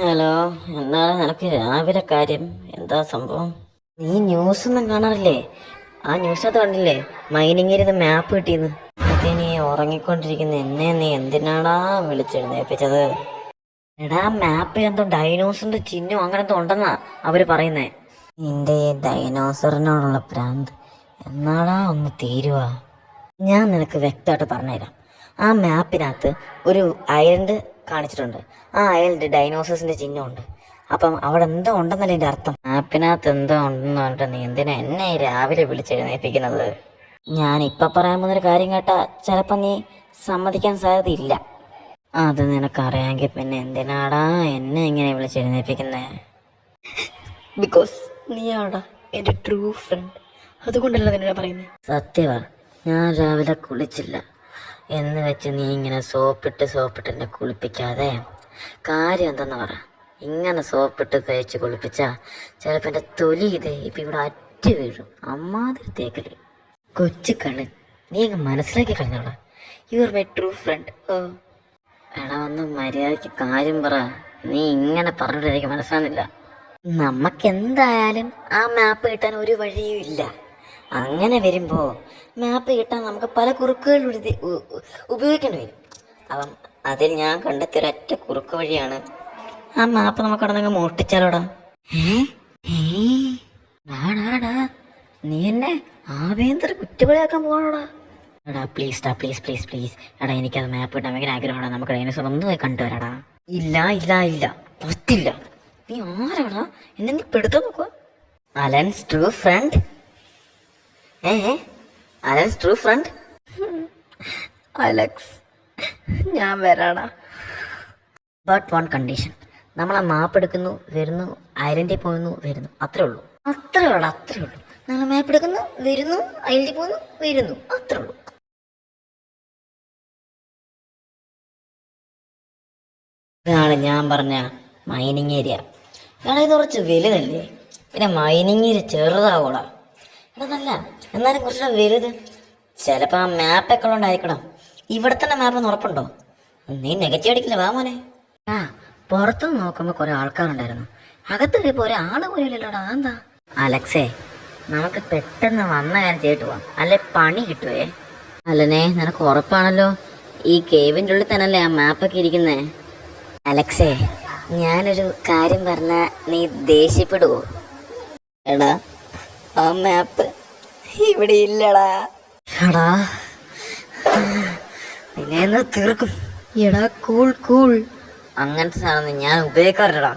Hello, എന്താണ് നിനക്ക് രാവിലെ കാര്യം? എന്താ സംഭവം? നീ ന്യൂസ് ഒന്നും കാണാറില്ലേ? ആ ന്യൂസൊക്കെ കണ്ടില്ലേ? മൈനിങ്ങിരുന്ന് മാപ്പ് കിട്ടിയെന്ന്. അതേ, നീ ഉറങ്ങിക്കൊണ്ടിരിക്കുന്ന എന്നെ നീ എന്തിനാടാ വിളിച്ചെഴുന്നേപ്പിച്ചത്? എടാ, മാപ്പിൽ എന്തോ ഡൈനോസറിന്റെ ചിഹ്നം അങ്ങനെ എന്തോ ഉണ്ടെന്നാ അവര് പറയുന്നേ. നിന്റെ ഈ ഡൈനോസറിനോടുള്ള ഭ്രാന്ത് എന്നാടാ ഒന്ന് തീരുവാ? ഞാൻ നിനക്ക് വ്യക്തമായിട്ട് പറഞ്ഞുതരാം. ആ മാപ്പിനകത്ത് ഒരു ഐലൻഡ് കാണിച്ചിട്ടുണ്ട്. ആ ഐലൻഡ് ഡൈനോസേഴ്സിന്റെ ചിഹ്നമുണ്ട്. അപ്പം അവിടെ എന്തോ ഉണ്ടെന്നല്ലേ എൻ്റെ അർത്ഥം. മാപ്പിനകത്ത് എന്തോ ഉണ്ടെന്ന് പറഞ്ഞിട്ട് നീ എന്തിനാ എന്നെ രാവിലെ വിളിച്ചെഴുന്നേൽപ്പിക്കുന്നത്? ഞാൻ ഇപ്പം പറയാൻ പോകുന്നൊരു കാര്യം കേട്ടാ ചിലപ്പോൾ നീ സമ്മതിക്കാൻ സാധ്യതയില്ല. അത് നിനക്കറിയാമെങ്കിൽ പിന്നെ എന്തിനാടാ എന്നെ ഇങ്ങനെ വിളിച്ചെഴുന്നേൽപ്പിക്കുന്നേ? ബിക്കോസ് നീയാടാ എൻ്റെ ട്രൂ ഫ്രണ്ട്. അതുകൊണ്ടല്ല നിന്നെ പറയുന്നത്. സത്യവാ, ഞാൻ രാവിലെ കുളിച്ചില്ല എന്ന് വെച്ച് നീ ഇങ്ങനെ സോപ്പിട്ട് എന്നെ കുളിപ്പിക്കാതെ. കാര്യം എന്തെന്ന് പറ. ഇങ്ങനെ സോപ്പിട്ട് തേച്ച് കുളിപ്പിച്ചാൽ ചിലപ്പോൾ എൻ്റെ തൊലി ഇപ്പം ഇവിടെ അറ്റ് വീഴും. അമ്മാതിരി തേക്കല്. കൊച്ചു കള്ള്, നീ അങ്ങ് മനസ്സിലാക്കി കളഞ്ഞോളാം. You are my true friend. ഓ എടാ, ഒന്ന് മര്യാദയ്ക്ക് കാര്യം പറ. നീ ഇങ്ങനെ പറഞ്ഞിട്ട് എനിക്ക് മനസ്സിലാകുന്നില്ല. നമുക്കെന്തായാലും ആ മാപ്പ് കിട്ടാൻ ഒരു വഴിയും ഇല്ല. അങ്ങനെ വരുമ്പോൾ മാപ്പ് കിട്ടാൻ നമുക്ക് പല കുറുക്കുകൾ ഉപയോഗിക്കേണ്ടി വരും. അപ്പം അതിൽ ഞാൻ കണ്ടെത്തിയ ഒരൊറ്റ കുറുക്ക് വഴിയാണ് ആ മാപ്പ് നമുക്ക് അവിടെ നിന്ന് മോഷ്ടിച്ചാലോടാ. നീ എന്നെ ആഭ്യന്തര കുറ്റവാളിയാക്കാൻ പോകണോടാ. എടാ പ്ലീസ് പ്ലീസ് പ്ലീസ് പ്ലീസ് എടാ, എനിക്കത് മാപ്പ് കിട്ടാൻ ഭയങ്കര ആഗ്രഹമാണ്. നമുക്ക് ഡൈനോസർ ഒന്ന് പോയി കണ്ടുവരാടാ. ഇല്ല ഇല്ല ഇല്ല, പറ്റില്ല. നീ ആരാടാ? എന്നെ നീ പെടുത്താൻ നോക്കുക. Allen's true front. Alex true front. Alex, ഞാൻ വരാടാ. But one condition. നമ്മളെ മാപ്പ് എടുക്കുന്നു, വരുന്നു, ഐലൻഡിൽ പോകുന്നു, വരുന്നു, അത്രേ ഉള്ളൂ. അത്രേ ഉള്ളൂ. നമ്മൾ മാപ്പ് എടുക്കുന്നു, വരുന്നു, ഐലൻഡിൽ പോകുന്നു, വരുന്നു, അത്രേ ഉള്ളൂ. ഇതാണ് ഞാൻ പറഞ്ഞ മൈനിങ് ഏരിയ. കാരണം ഇത് കുറച്ച് വലുതല്ലേ, പിന്നെ മൈനിങ് ഏരിയ ചെറുതാവൂടാ. എടാ നല്ല, എന്നാലും കുറച്ചുകൂടെ വലുത്. ചിലപ്പോൾ ആ മാപ്പൊക്കെ ഉള്ളതുകൊണ്ടായിരിക്കണം. ഇവിടെ തന്നെ മാപ്പൊന്ന് ഉറപ്പുണ്ടോ? നീ നെഗറ്റീവ് അടിക്കില്ല, വാ മോനെ. ആ, പുറത്തുനിന്ന് നോക്കുമ്പോൾ കുറേ ആൾക്കാരുണ്ടായിരുന്നു. അകത്ത് കയറിയപ്പോൾ ഒരാൾ പോലും ഇല്ലല്ലോടാ. എന്താ അലക്സേ, നമുക്ക് പെട്ടെന്ന് വന്ന കാര്യം ചെയ്തിട്ട് പോവാം, അല്ലെ പണി കിട്ടുവേ. അല്ലനെ, നിനക്ക് ഉറപ്പാണല്ലോ ഈ കേവിൻ്റെ ഉള്ളിൽ തന്നെയല്ലേ ആ മാപ്പൊക്കെ ഇരിക്കുന്നേ? അലക്സേ, ഞാനൊരു കാര്യം പറഞ്ഞാൽ നീ ദേഷ്യപ്പെടുവോ? എടാ, ആ മാപ്പ് ഇവിടെ ഇല്ലടാ. എടാ, നിന്നെ തീർക്കും. എടാ കൂൾ. അങ്ങനത്തെ സാധനം ഞാൻ ഉപയോഗിക്കാറില്ലടാ.